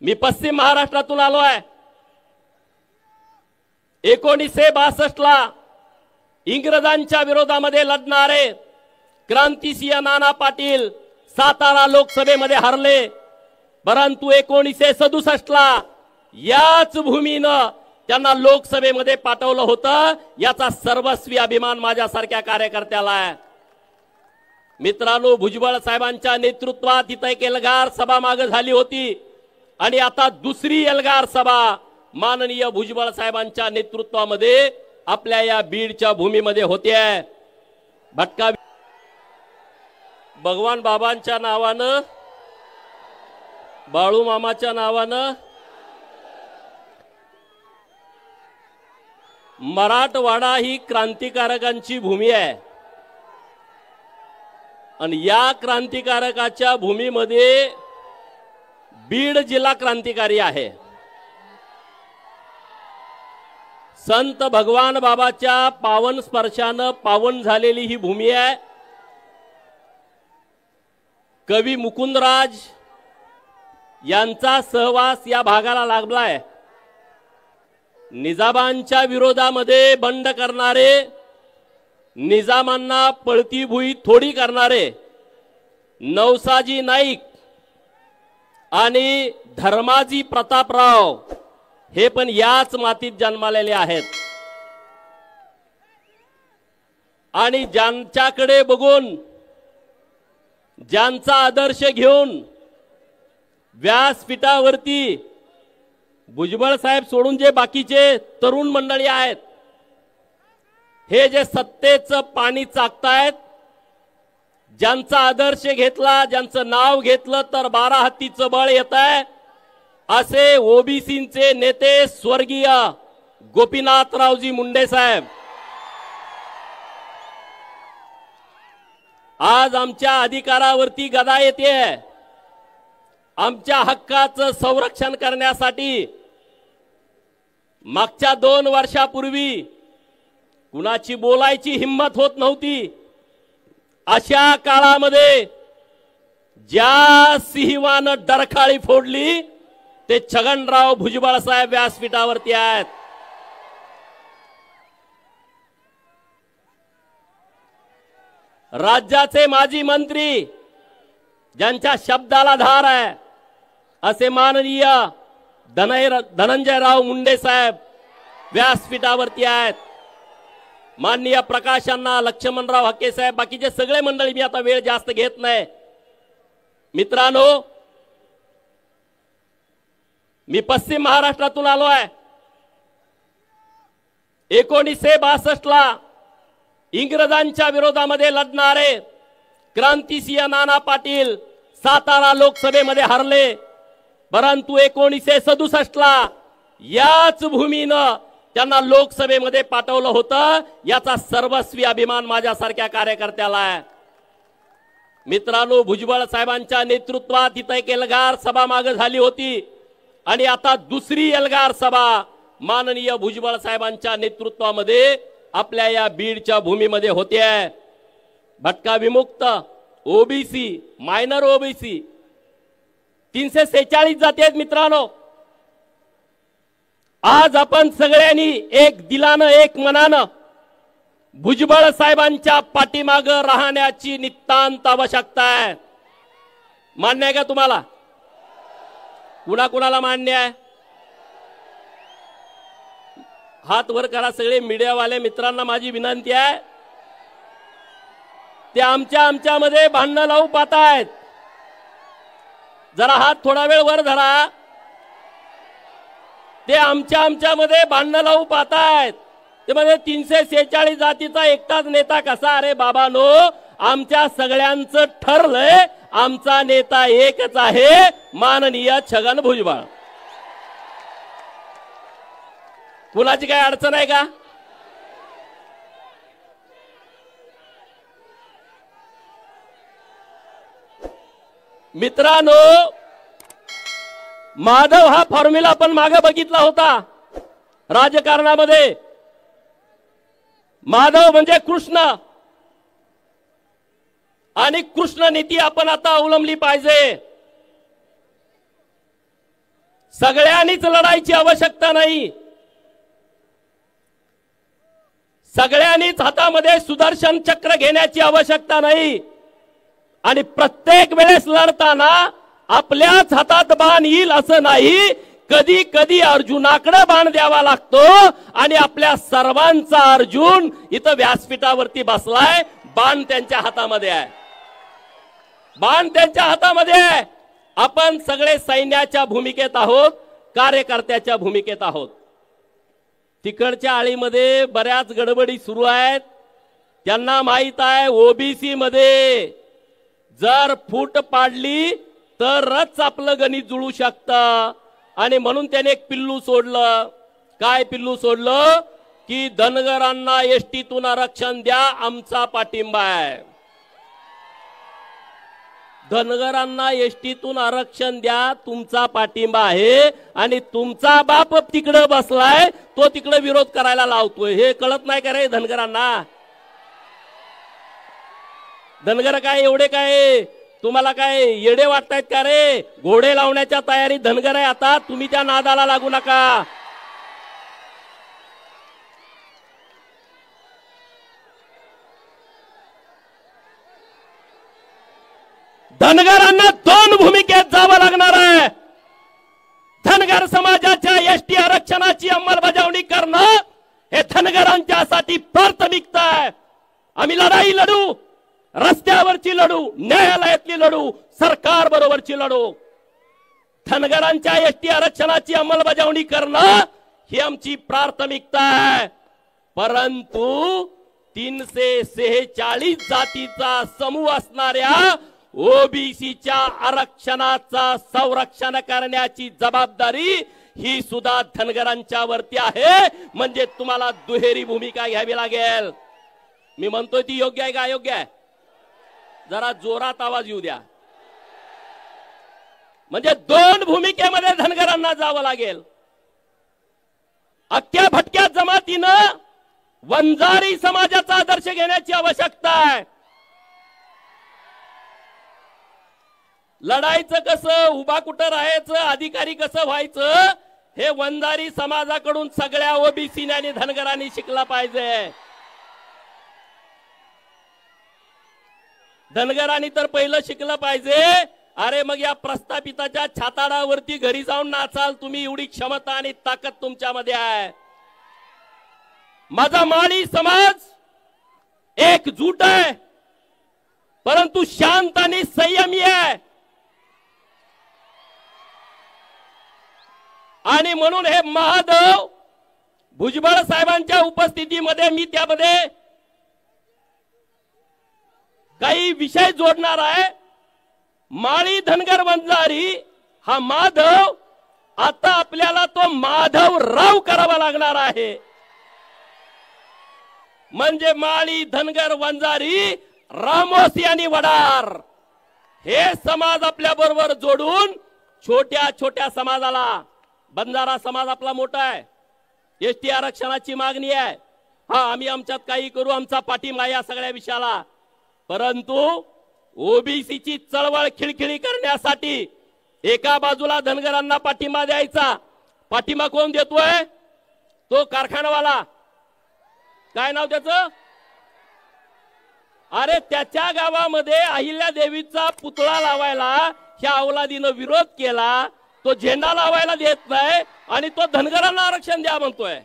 मी पश्चिम महाराष्ट्रातून आलो आहे। 1962 ला इंग्रजांच्या विरोधामध्ये लढणारे क्रांतिसिंह नाना पाटील सातारा लोकसभेमध्ये हरले, परंतु 1967 ला याच भूमीनं त्यांना लोकसभेमध्ये पाठवलं होतं। याचा सर्वस्वी अभिमान माझ्यासारख्या कार्यकर्त्याला आहे। मित्रांनो, भुजबळ साहेबांच्या नेतृत्वात इथे एक एल्गार सभा मागे झाली होती आणि आता दुसरी एल्गार सभा माननीय भुजबळ साहेबांच्या नेतृत्वामध्ये आपल्या या बीडच्या भूमीमध्ये होते आहे। भटका भगवान बाबांच्या नावानं, बाळू मामाच्या नावानं मराठवाडा ही क्रांतिकारकांची भूमी आहे आणि या क्रांतिकारकाच्या भूमीमध्ये बीड जिल्हा क्रांतिकारी आहे। संत भगवान बाबाच्या पावन स्पर्शानं पावन झालेली ही भूमी आहे। कवी मुकुंदराज यांचा सहवास या भागाला लाभलाय। निजामांच्या विरोधामध्ये बंड करणारे, निजामांना पळती भुई थोडी करणारे नवसाजी नाईक आणि धर्माजी प्रतापराव हे पण याच मातीत जन्मालेले आहेत आणि ज्यांच्याकडे बघून, ज्यांचा आदर्श घेऊन व्यासपीठावरती भुजबळ साहेब सोडून जे बाकीचे तरुण मंडळी आहेत हे जे सत्तेचं पाणी चाकतायत, ज्यांचा आदर्श घेतला, ज्यांचं नाव घेतलं तर 12 हत्तीचं बळ येत आहे, असे ओबीसीचे नेते स्वर्गीय गोपीनाथरावजी मुंडे साहेब आज आमच्या अधिकारावरती गदा येते। आमच्या हक्काचं संरक्षण करण्यासाठी मागच्या 2 वर्षापूर्वी कुणाची बोलायची हिम्मत होत नव्हती। अशा काळामध्ये ज्या सिंहानं डरखाळी फोडली ते छगनराव भुजबळ साहेब व्यासपीठावरती आहेत। राज्याचे माजी मंत्री ज्यांच्या शब्दाला धार आहे असे माननीय धनंजयराव मुंडे साहेब व्यासपीठावरती आहेत। माननीय प्रकाशांना, लक्ष्मणराव हक्के साहेब, बाकीचे सगळे मंडळी, मी आता वेळ जास्त घेत नाही। मित्रांनो, मी पश्चिम महाराष्ट्रातून आलो आहे। 1962 ला इंग्रजांच्या विरोधामध्ये लढणारे क्रांतिसिंह नाना पाटील सातारा लोकसभेमध्ये हरले, परंतु 1967 ला याच भूमीनं त्यांना लोकसभेमध्ये पाठवलं होतं। याचा सर्वस्वी अभिमान माझ्यासारख्या कार्यकर्त्याला आहे। मित्रांनो, भुजबळ साहेबांच्या नेतृत्वात इथे एक एल्गार सभा मागे झाली होती आणि आता दुसरी एल्गार सभा माननीय भुजबळ साहेबांच्या नेतृत्वामध्ये आपल्या या बीडच्या भूमीमध्ये होते आहे। भटका विमुक्त, ओबीसी, मायनर ओबीसी 346 जाती आहेत। मित्रांनो, आज आपण सगळ्यांनी एक दिलानं, एक मनानं भुजबळ साहेबांच्या पाठीमागे राहण्याची नितांत आवश्यकता आहे। मान्य आहे का तुम्हाला? कुणाकुणाला मान्य आहे? हात वर करा सगळे। मीडियावाले मित्रांना माझी विनंती आहे, ते आमच्यामध्ये भांडणं लावू पाहतायत, जरा हात थोडा वेळ वर धरा। ते आमच्यामध्ये भांडणं लावू पाहतायत, ते म्हणजे 346 जातीचा एकटाच नेता कसा? अरे बाबांनो, आमच्या सगळ्यांचं ठरलंय, आमचा नेता एकच आहे, माननीय छगन भुजबळ। कुणाची काय अडचण आहे का? मित्रांनो, माधव हा फॉर्म्युला आपण मागे बघितला होता राजकारणामध्ये। माधव म्हणजे कृष्ण आणि कृष्ण नीती आपण आता अवलंबली पाहिजे। सगळ्यांनीच लढायची आवश्यकता नाही. सगळ्यांनीच हातामध्ये सुदर्शन चक्र घेण्याची आवश्यकता नाही. आणि प्रत्येक वेळेस लढताना आपल्याच हातात बाण येईल असं नाही. कधी कधी अर्जुनाकडे बाण द्यावा लागतो आणि आपल्या सर्वांचा अर्जुन इथं व्यासपीठावरती बसलाय. बाण त्यांच्या हातामध्ये आहे. बाण त्यांच्या हातामध्ये आहे. आपण सगळे सैन्याच्या भूमिकेत आहोत, कार्यकर्त्याच्या भूमिकेत आहोत. तिकडच्या आळीमध्ये बऱ्याच गडबडी सुरू आहेत. त्यांना माहित आहे ओबीसी मध्ये जर फूट पाडली तरच आपलं गणित जुळू शकतं. आणि म्हणून त्याने एक पिल्लू सोडलं. काय पिल्लू सोडलं? की धनगरांना एसटीतून आरक्षण द्या, आमचा पाठिंबा आहे. धनगरांना एसटीतून आरक्षण द्या, तुमचा पाठिंबा आहे. आणि तुमचा बाप तिकडे बसलाय, तो तिकडे विरोध करायला लावतोय. हे कळत नाही का रे धनगरांना? धनगर काय एवढे काय तुम्हाला काय येडे वाटतायत का रे? घोडे लावण्याच्या तयारीत धनगर आहे आता. तुम्ही त्या नादाला लागू नका. धनगरांना दोन भूमिकेत जावं लागणार आहे. धनगर समाजाच्या एसटी आरक्षणाची अंमलबजावणी करणं हे धनगरांच्यासाठी प्राथमिकता आहे. आम्ही लढाई लढू, रस्त्यावरची लढू, न्यायालयातली लढू, सरकार बरोबरची लढू. धनगरांच्या एसटी आरक्षणाची अंमलबजावणी करणं ही आमची प्राथमिकता आहे. परंतु 346 जातीचा समूह असणाऱ्या ओबीसीच्या आरक्षणाचा संरक्षण करण्याची जबाबदारी ही सुद्धा धनगरांच्या वरती आहे. म्हणजे तुम्हाला दुहेरी भूमिका घ्यावी लागेल. मी म्हणतोय ती योग्य आहे का अयोग्य आहे? जरा जोरात आवाज येऊ द्या. म्हणजे दोन भूमिकेमध्ये धनगरांना जावं लागेल. अख्ख्या भटक्या जमातीनं वंजारी समाजाचा आदर्श घेण्याची आवश्यकता आहे. लढायचं कसं, उभा कुठं राहायचं, अधिकारी कसं व्हायचं, हे वंजारी समाजाकडून सगळ्या ओबीसी आणि धनगरांनी शिकला पाहिजे. धनगरांनी तर पहिलं शिकलं पाहिजे. अरे मग या प्रस्थापिताच्या छाताडावरती घरी जाऊन नाचाल तुम्ही, एवढी क्षमता आणि ताकद तुमच्यामध्ये आहे. माझा माळी समाज एकजूट आहे, परंतु शांत आणि संयमी आहे. आणि म्हणून हे महादेव भुजबळ साहेबांच्या उपस्थितीमध्ये मी त्यामध्ये काही विषय जोडणार आहे. माळी धनगर वंजारी हा माधव आता आपल्याला तो माधव राव करावा लागणार आहे. म्हणजे माळी धनगर वंजारी रामोसी आणि वडार हे समाज आपल्या बरोबर जोडून छोट्या छोट्या समाजाला, बंजारा समाज आपला मोठा आहे, एसटी आरक्षणाची मागणी आहे. हा आम्ही आमच्यात काही करू, आमचा पाठिंबा या सगळ्या विषयाला. परंतु ओबीसीची चळवळ खिळखिळी करण्यासाठी एका बाजूला धनगरांना पाठिंबा द्यायचा. पाठिंबा कोण देतोय? तो कारखानावाला. काय नाव त्याचं? अरे त्याच्या गावामध्ये अहिल्या देवीचा पुतळा लावायला ह्या अवलादीनं विरोध केला. तो झेंडा लावायला देत नाही आणि तो धनगरांना आरक्षण द्या म्हणतोय.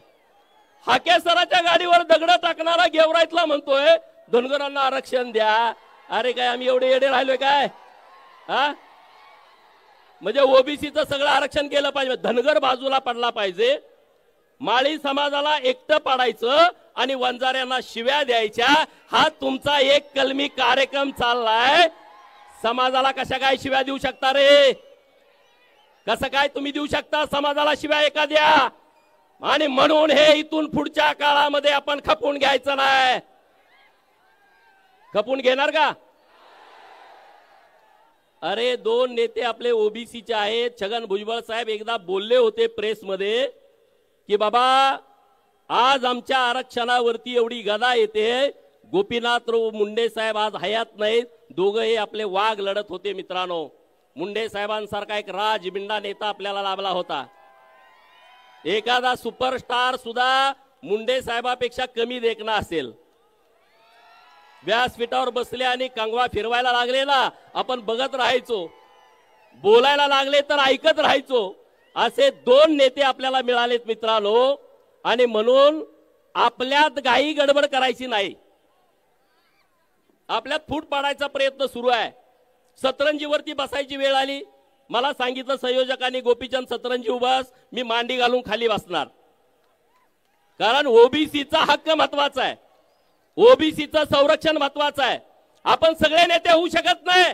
हाकेसराच्या गाडीवर दगड टाकणारा गेवराईतला म्हणतोय धनगरांना आरक्षण द्या. अरे काय आम्ही एवढे येडे राहिलोय काय? हा म्हणजे ओबीसीचं सगळं आरक्षण केलं पाहिजे, धनगर बाजूला पडला पाहिजे. माळी समाजाला एकटं पाडायचं आणि वंजाऱ्यांना शिव्या द्यायच्या, हा तुमचा एक कलमी कार्यक्रम चाललाय. समाजाला कशा काय शिव्या देऊ शकता रे? कसं काय तुम्ही देऊ शकता समाजाला शिव्या एखाद्या? आणि म्हणून हे इथून पुढच्या काळामध्ये आपण खपून घ्यायचं नाही. खपून घेणार का? अरे दोन नेते आपले ओबीसीचे आहेत. छगन भुजबळ साहेब एकदा बोलले होते प्रेसमध्ये की बाबा आज आमच्या आरक्षणावरती एवढी गदा येते. गोपीनाथराव मुंडे साहेब आज हयात नाहीत. दोघं हे आपले वाघ लढत होते मित्रांनो. मुंडे साहेबांसारखा एक राजबिंडा नेता आपल्याला लाभला होता। एखादा सुपरस्टार सुद्धा मुंडे साहेबापेक्षा कमी देखणा असेल। व्यासपीठावर बसले आणि कंगवा फिरवायला लागले ना, आपण बघत राहायचो, बोलायला लागले तर ऐकत राहायचो। असे दोन नेते आपल्याला मिळालेत मित्रांनो, आणि म्हणून आपल्यात घाई गडबड करायची नाही, आपल्यात फूट पाडायचा प्रयत्न सुरू आहे। सतरंजीवरती बसायची वेळ आली, मला सांगितलं संयोजकांनी, गोपीचंद सतरंजी उभास, मी मांडी घालून खाली बसणार, कारण ओबीसीचा हक्क महत्वाचा आहे, ओबीसीचं संरक्षण महत्वाचं आहे। आपण सगळे नेते होऊ शकत नाही,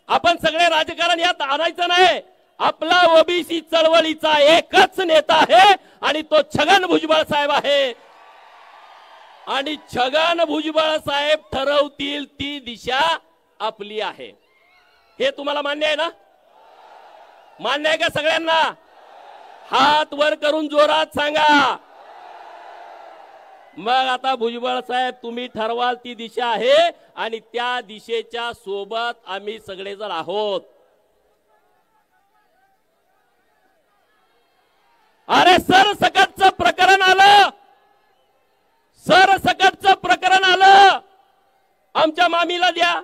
आपण सगळे राजकारण यात आणायचं नाही। आपला ओबीसी चळवळीचा एकच नेता आहे आणि तो छगन भुजबळ साहेब आहे, आणि छगन भुजबळ साहेब ठरवतील ती दिशा आपली आहे। हे तुम्हाला मान्य आहे ना? मान्य आहे का सगळ्यांना? हात वर करून जोरात सांगा। मग आता भुजबळ साहेब तुम्ही ठरवाल ती दिशा आहे, आणि त्या दिशेच्या सोबत आम्ही सगळेजण आहोत। अरे सरसकटचं प्रकरण आलं, सरसकटचं प्रकरण आलं, आमच्या मामीला द्या,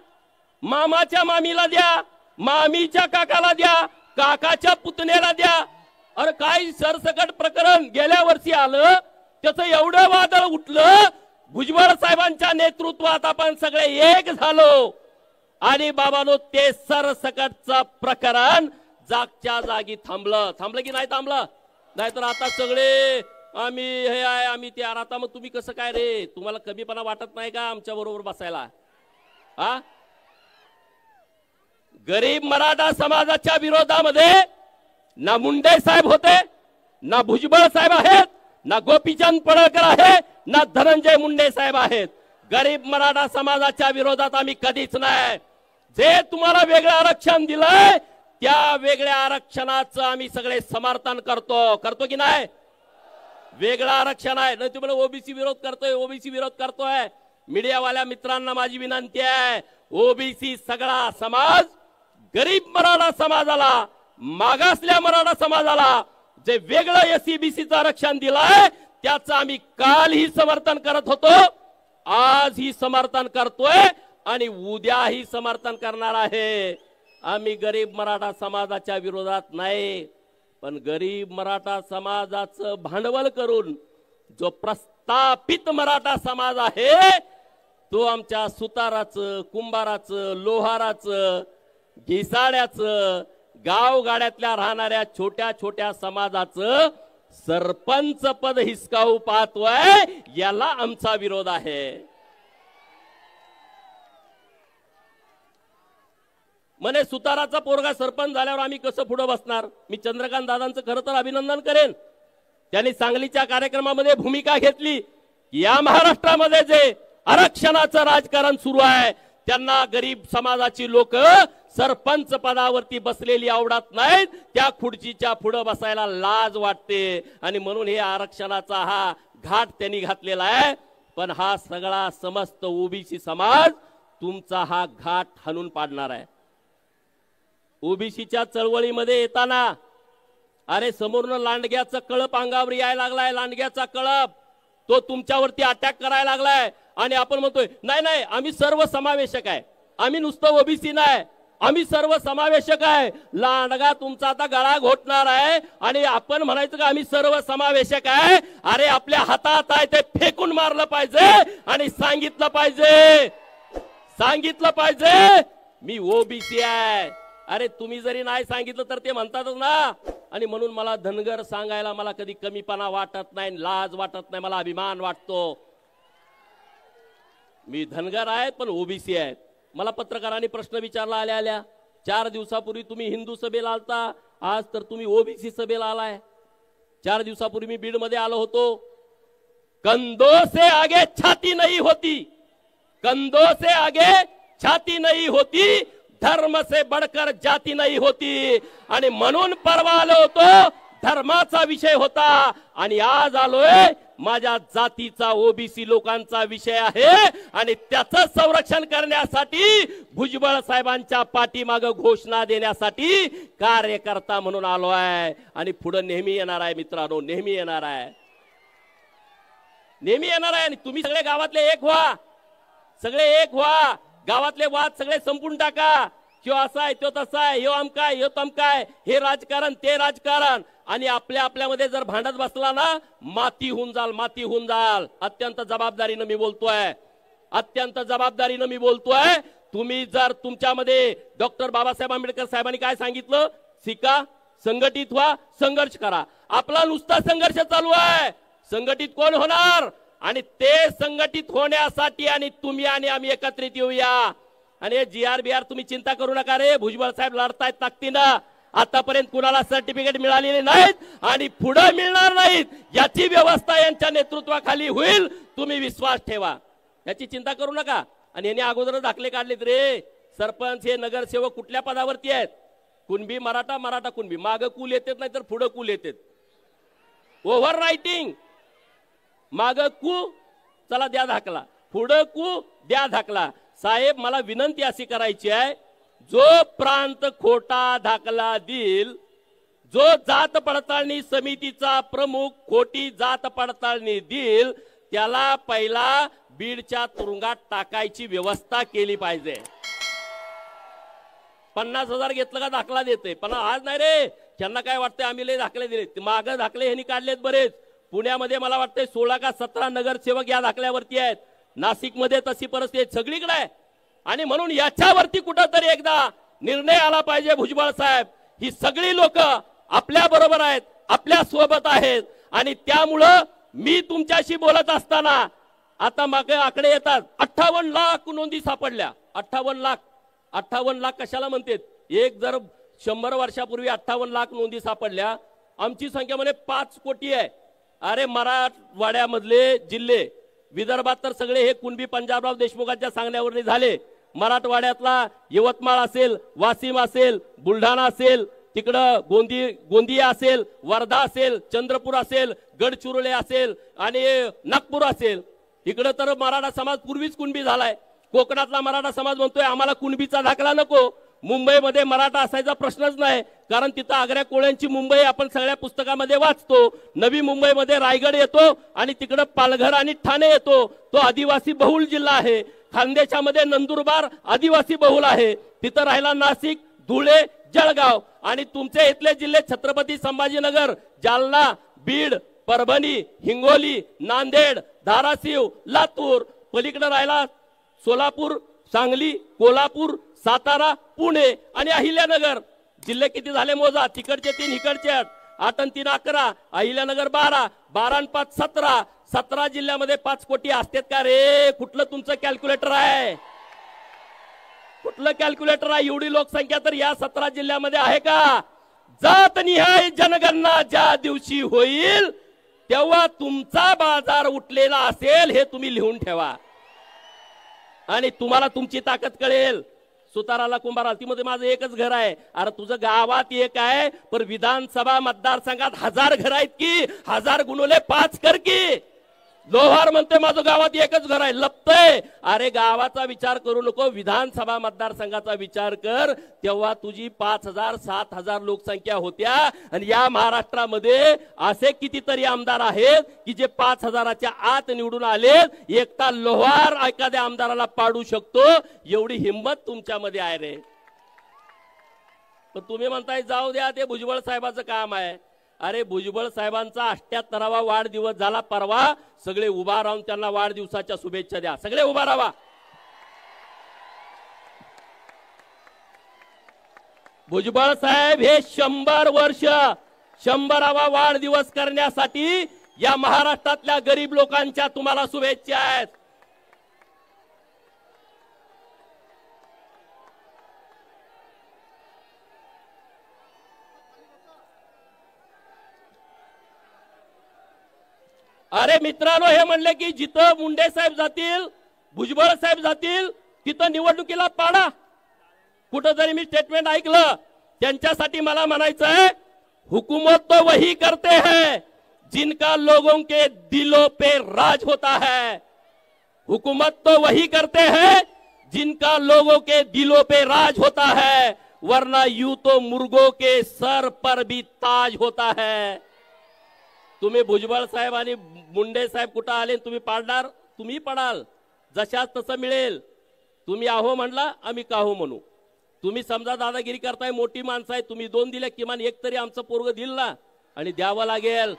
मामाच्या मामीला द्या, मामीच्या काकाला द्या, काकाच्या पुतण्याला द्या। अरे काय सरसकट प्रकरण गेल्या वर्षी आलं, त्याचं एवढं वादळ उठलं, भुजबळ साहेबांच्या नेतृत्वात आपण सगळे एक झालो, आणि बाबांनो ते सरसकटचं प्रकरण जागच्या जागी थांबलं। थांबलं की नाही थांबलं? नाहीतर आता सगळे आम्ही हे आहे, आम्ही ते, आता मग तुम्ही कसं काय रे, तुम्हाला कमीपणा वाटत नाही का आमच्या बरोबर बसायला? हा, गरीब मराठा समाजाच्या विरोधामध्ये ना मुंडे साहेब होते, ना भुजबळ साहेब आहेत, ना गोपीचंद पडळकर आहे, ना धनंजय मुंडे साहेब आहेत। गरीब मराठा समाजाच्या विरोधात आम्ही कधीच नाही। जे तुम्हाला वेगळं आरक्षण दिलंय त्या वेगळ्या आरक्षणाचं आम्ही सगळे समर्थन करतो, करतो की नाही? वेगळं आरक्षण आहे ना, तुम्ही ओबीसी विरोध करतोय, ओबीसी विरोध करतोय। मीडियावाल्या मित्रांना माझी विनंती आहे, ओबीसी सगळा समाज गरीब मराठा समाजाला, मागासल्या मराठा समाजाला जे वेगळं एससीबीसीचं आरक्षण दिलंय त्याचं आम्ही कालही समर्थन करत होतो, आजही समर्थन करतोय आणि उद्याही समर्थन करणार आहे। आम्ही गरीब मराठा समाजाच्या विरोधात नाही, पण गरीब मराठा समाजाचं भांडवल करून जो प्रस्थापित मराठा समाज आहे तो आमच्या सुताराचं, कुंभाराचं, लोहाराचं, घिसाड्याचं, गावगाड्यातल्या राहणाऱ्या छोट्या छोट्या समाजाचं सरपंच पद हिसकावू पाहतोय, याला आमचा विरोध आहे। म्हणे सुताराचा पोरगा सरपंच झाल्यावर आम्ही कसं पुढे बसणार? मी चंद्रकांत दादांचं खरं तर अभिनंदन करेन, त्यांनी सांगलीच्या कार्यक्रमामध्ये भूमिका घेतली, या महाराष्ट्रामध्ये जे आरक्षणाचं राजकारण सुरू आहे त्यांना गरीब समाजाची लोक सरपंच पदावरती बसलेली आवडत नाहीत, त्या खुर्चीच्या पुढे बसायला लाज वाटते, आणि म्हणून हे आरक्षणाचा हा घाट त्यांनी घातलेला आहे। पण हा सगळा समस्त ओबीसी समाज तुमचा हा घाट हाणून पाडणार आहे। ओबीसीच्या चळवळीमध्ये येताना अरे समोरनं लांडग्याचं कळप अंगावर यायला लागलाय, लांडग्याचा कळप तो तुमच्यावरती अटॅक करायला लागलाय, आणि आपण म्हणतोय नाही नाही आम्ही सर्व समावेशक आहे, आम्ही नुसतं ओबीसी नाही, आम्ही सर्व समावेशक आहे। लांडगा तुमचा आता गळा घोटणार आहे आणि आपण म्हणायचं का आम्ही सर्व समावेशक आहे? अरे आपल्या हातात आहे ते फेकून मारलं पाहिजे आणि सांगितलं पाहिजे मी ओबीसी आहे। अरे तुम्ही जरी नाही सांगितलं तर ते म्हणतातच ना, आणि म्हणून मला धनगर सांगायला मला कधी कमीपणा वाटत नाही, लाज वाटत नाही, मला अभिमान वाटतो। मी धनगर आहे पण ओबीसी आहे। मला पत्रकारांनी प्रश्न विचारला आल्या 4 दिवसापूर्वी तुम्ही हिंदू सभेला आलता, आज तर तुम्ही ओबीसी सभेला आलाय। 4 दिवसापूर्वी मी बीड मध्ये आलो होतो, कंधों से आगे छाती नहीं होती, कंधों से आगे छाती नहीं होती, धर्म से बढ़कर जाती नहीं होती, आणि म्हणून परवा आलो होतो धर्माचा विषय होता आणि आज आलोय माझ्या जातीचा ओबीसी लोकांचा विषय आहे आणि त्याचं संरक्षण करण्यासाठी भुजबळ साहेबांच्या पाठीमागे घोषणा देण्यासाठी कार्यकर्ता म्हणून आलो आहे आणि पुढे नेहमी येणार आहे मित्रांनो, नेहमी येणार आहे, नेहमी येणार आहे। आणि तुम्ही सगळे गावातले एक व्हा, सगळे एक व्हा, गावातले वाद सगळे संपून टाका। किंवा असा आहे तो तसा आहे, ह्यो अमकाय ह्यो तमकाय, हे राजकारण ते राजकारण, आणि आपल्यामध्ये जर भांडत बसला ना माती होऊन जाल, माती होऊन जाल। अत्यंत जबाबदारीने मी बोलतोय, अत्यंत जबाबदारीने मी बोलतोय। तुम्ही जर तुमच्यामध्ये डॉक्टर बाबासाहेब आंबेडकर साहेबांनी काय सांगितलं, शिका, संघटित व्हा, संघर्ष करा। आपला नुसता संघर्ष चालू आहे, संघटित कोण होणार? आणि ते संघटित होण्यासाठी आणि तुम्ही आणि आम्ही एकत्रित येऊया। आणि जीआर बीआर तुम्ही चिंता करू नका रे, भुजबळ साहेब लढतायत ताकदीनं। आतापर्यंत कुणाला सर्टिफिकेट मिळालेले नाहीत आणि पुढे मिळणार नाहीत, याची व्यवस्था यांच्या नेतृत्वाखाली होईल, तुम्ही विश्वास ठेवा, याची चिंता करू नका। आणि यांनी अगोदर दाखले काढलेत रे, सरपंच हे नगरसेवक कुठल्या पदावरती आहेत? कुणबी मराठा, मराठा कुणबी, माग कुल येतात नाही तर पुढे कुल येतात, ओव्हर रायटिंग, माग कू चला द्या दाखला, पुढे कू द्या दाखला। साहेब मला विनंती अशी करायची आहे, जो प्रांत खोटा दाखला देईल, जो जात पडताळणी समितीचा प्रमुख खोटी जात पडताळणी देईल, त्याला पहिला बीडच्या तुरुंगात टाकायची व्यवस्था केली पाहिजे। 50,000 घेतलं का दाखला देते, पण आज नाही रे, त्यांना काय वाटतंय आम्ही लय दाखले दिले, माग दाखले ह्यांनी काढलेत बरेच। पुण्यामध्ये मला वाटतंय 16 का 17 नगरसेवक या दाखल्यावरती आहेत, नाशिकमध्ये तशी परिस्थिती सगळीकडे आहे। आणि म्हणून याच्यावरती कुठेतरी एकदा निर्णय आला पाहिजे भुजबळ साहेब, ही सगळी लोक आपल्या बरोबर आहेत, आपल्या सोबत आहेत। आणि त्यामुळं मी तुमच्याशी बोलत असताना आता मागे आकडे येतात, 58 लाख नोंदी सापडल्या, 58 लाख कशाला म्हणतात? एक जर 100 वर्षापूर्वी 58 लाख नोंदी सापडल्या, आमची संख्या म्हणजे 5 कोटी आहे। अरे मराठवाड्यामधले जिल्हे, विदर्भात तर सगळे हे कुणबी पंजाबराव देशमुखांच्या सांगण्यावरती झाले, मराठवाड्यातला यवतमाळ असेल, वाशिम असेल, बुलढाणा असेल, तिकडं गोंदिया असेल, वर्धा असेल, चंद्रपूर असेल, गडचिरोली असेल आणि नागपूर असेल, तिकडं तर मराठा समाज पूर्वीच कुणबी झालाय। कोकणातला मराठा समाज म्हणतोय आम्हाला कुणबीचा दाखला नको। मुंबईमध्ये मराठा असायचा प्रश्नच नाही, कारण तिथं आग्र्या कोळ्यांची मुंबई आपण सगळ्या पुस्तकामध्ये वाचतो। नवी मुंबईमध्ये रायगड येतो आणि तिकडं पालघर आणि ठाणे येतो, तो आदिवासी बहुल जिल्हा आहे। खानदेशामध्ये नंदुरबार आदिवासी बहुल आहे, तिथं राहिला नाशिक, धुळे, जळगाव, आणि तुमचे इथले जिल्हे छत्रपती संभाजीनगर, जालना, बीड, परभणी, हिंगोली, नांदेड, धाराशिव, लातूर, पलीकडे राहिला सोलापूर, सांगली, कोल्हापूर, सातारा, पुणे आणि अहिल्यानगर। जिल्हे किती झाले मोजा, तिकडचे 3 इकडचे 8 आणि 3 11, अहिल्यानगर 12, 12 आणि 5 17, 17 जिल्ह्यामध्ये 5 कोटी असतात का रे? कुठलं तुमचं कॅल्क्युलेटर आहे? कुठलं कॅल्क्युलेटर आहे? एवढी लोकसंख्या तर या 17 जिल्ह्यामध्ये आहे का? जातनिहाय जनगणना ज्या दिवशी होईल तेव्हा तुमचा बाजार उठलेला असेल हे तुम्ही लिहून ठेवा आणि तुम्हाला तुमची ताकद कळेल। सुताराला कुंभाराला ती मध्ये माझं एकच घर आहे, अरे तुझं गावात एक आहे पण विधानसभा मतदारसंघात 1000 घर आहेत की, 1000 गुणुले 5 कर की। लोहार म्हणते माझं गावात एकच घर आहे, लपतय। अरे गावाचा विचार करू नको, विधानसभा मतदारसंघाचा विचार कर, तेव्हा तुझी 5000 7000 लोकसंख्या होत्या। आणि या महाराष्ट्रामध्ये असे कितीतरी आमदार आहेत की जे 5000च्या आत निवडून आले, एकटा लोहार एखाद्या आमदाराला पाडू शकतो, एवढी हिंमत तुमच्यामध्ये आहे रे। पण तुम्ही म्हणताय जाऊ द्या, ते भुजबळ साहेबांचं काम आहे। अरे भुजबळ साहेबांचा 78वा वाढदिवस झाला परवा, सगळे उभा राहून त्यांना वाढदिवसाच्या शुभेच्छा द्या, सगळे उभा राहा। भुजबळ साहेब हे 100 वर्ष 100वा वाढदिवस करण्यासाठी या महाराष्ट्रातल्या गरीब लोकांच्या तुम्हाला शुभेच्छा आहेत। अरे मित्रांनो, हे म्हणले की जिथं मुंडे साहेब जातील, भुजबळ साहेब जातील, तिथं निवडणुकीला पाडा। कुठं जरी मी स्टेटमेंट ऐकलं, त्यांच्यासाठी मला म्हणायचं आहे, हुकूमत तो वही करते हैं जिनका लोगों के दिलों पे राज होता है। हुकूमत तो वही करते हैं जिनका लोगों के दिलों पे राज होता है, वरना यूं तो मुर्गों के सर पर भी ताज होता है। तुम्ही भुजबळ साहेब आणि मुंडे साहेब कुठं आले तुम्ही पाडणार, तुम्ही पडाल, जशाच तसं मिळेल। तुम्ही आहो म्हणला आम्ही काहो म्हणू। तुम्ही समजा दादागिरी करताय, मोठी माणसं आहे, तुम्ही 2 दिले, किमान एक तरी आमचं पोरग दिल ना, आणि द्यावं लागेल।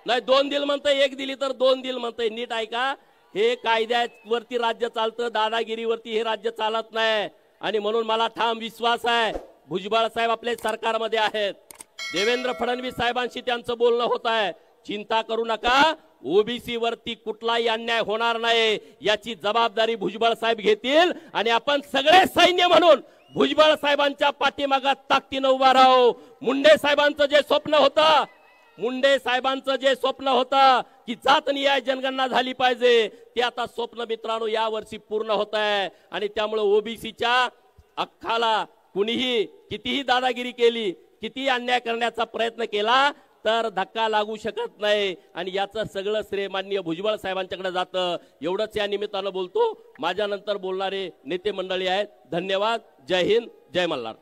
नाही 2 दिल म्हणताय, 1 दिली तर 2 दिल म्हणताय। नीट ऐका, हे कायद्यावरती राज्य चालतं, दादागिरीवरती हे राज्य चालत नाही। आणि म्हणून मला ठाम विश्वास आहे भुजबळ साहेब आपले सरकारमध्ये आहेत। देवेंद्र फडणवीस साहेबांशी त्यांचं बोलणं होत आहे, चिंता करू नका, ओबीसी वरती कुठलाही अन्याय होणार नाही, याची जबाबदारी भुजबळ साहेब घेतील। आणि आपण सगळे सैन्य म्हणून भुजबळ साहेबांच्या पाठीमागे ताकदीने उभा राहू। मुंडे साहेबांचं जे स्वप्न होतं, मुंडे साहेबांचं जे स्वप्न होतं की जातनिहाय जनगणना झाली पाहिजे, ते आता स्वप्न मित्रांनो या वर्षी पूर्ण होत आहे। आणि त्यामुळे ओबीसीच्या हक्काला कुणीही कितीही दादागिरी केली, किती अन्याय करण्याचा प्रयत्न केला तर धक्का लागू शकत नाही। आणि याचं सगळं श्रेय माननीय भुजबळ साहेबांच्याकडे जातं। एवढंच या निमित्तानं बोलतो। माझ्यानंतर बोलणारे नेते मंडळी आहेत। धन्यवाद। जय हिंद, जय मल्हार।